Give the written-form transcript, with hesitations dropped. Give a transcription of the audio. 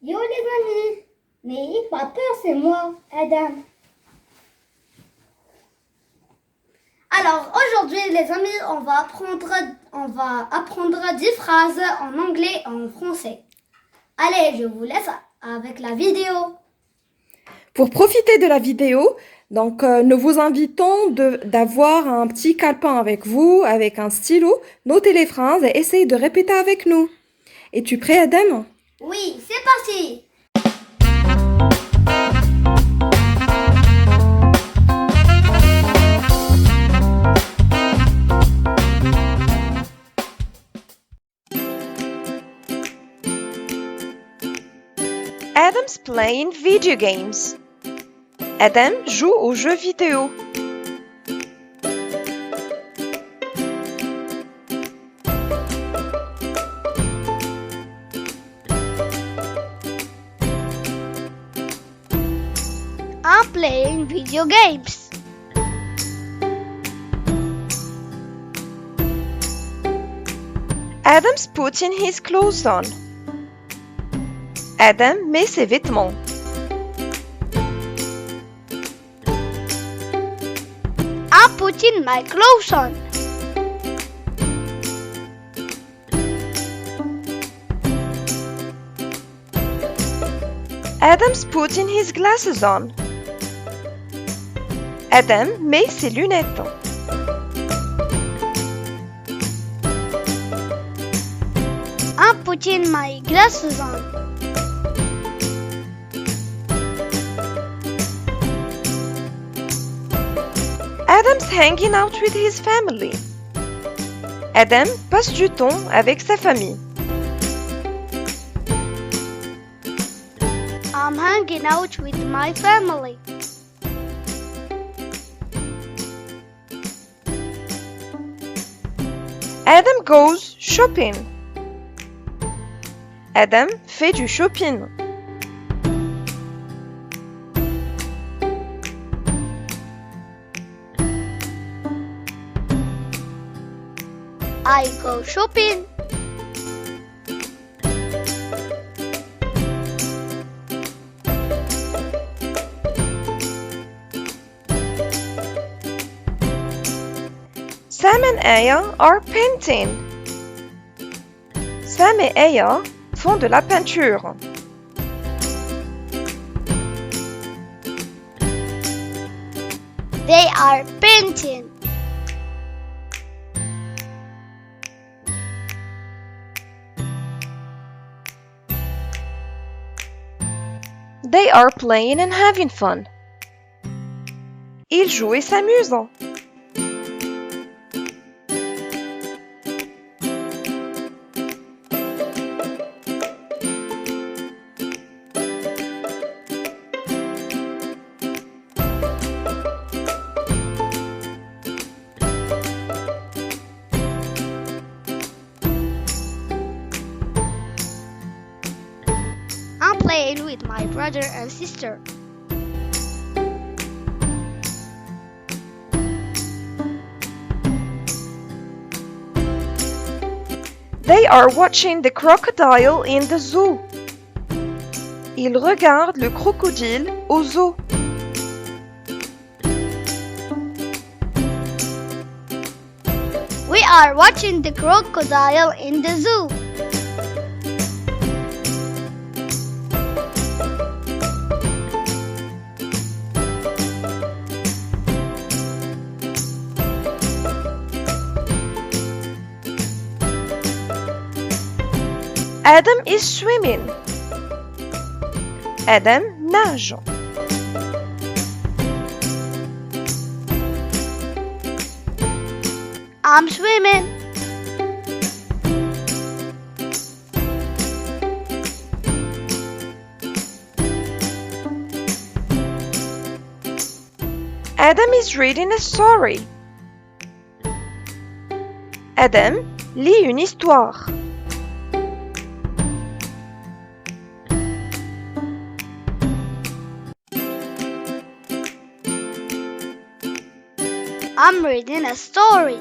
Yo les amis, n'ayez pas peur, c'est moi, Adam. Alors aujourd'hui les amis, on va apprendre 10 phrases en anglais et en français. Allez, je vous laisse avec la vidéo. Pour profiter de la vidéo, nous vous invitons d'avoir un petit calepin avec vous, avec un stylo, notez les phrases et essayez de répéter avec nous. Es-tu prêt, Adam? Oui, c'est parti. Adam's playing video games. Adam joue aux jeux vidéo. I'm playing video games. Adam's putting his clothes on. Adam met ses vêtements. I'm putting my clothes on. Adam's putting his glasses on. Adam met ses lunettes. I'm putting my glasses on. Adam's hanging out with his family. Adam passe du temps avec sa famille. I'm hanging out with my family. Adam goes shopping. Adam fait du shopping. I go shopping. Sam and Aya are painting. Sam et Aya font de la peinture. They are painting. They are playing and having fun. Ils jouent et s'amusent. I'm playing with my brother and sister. They are watching the crocodile in the zoo. Ils regardent le crocodile au zoo. We are watching the crocodile in the zoo. Adam is swimming. Adam nage. I'm swimming. Adam is reading a story. Adam lit une histoire. I'm reading a story.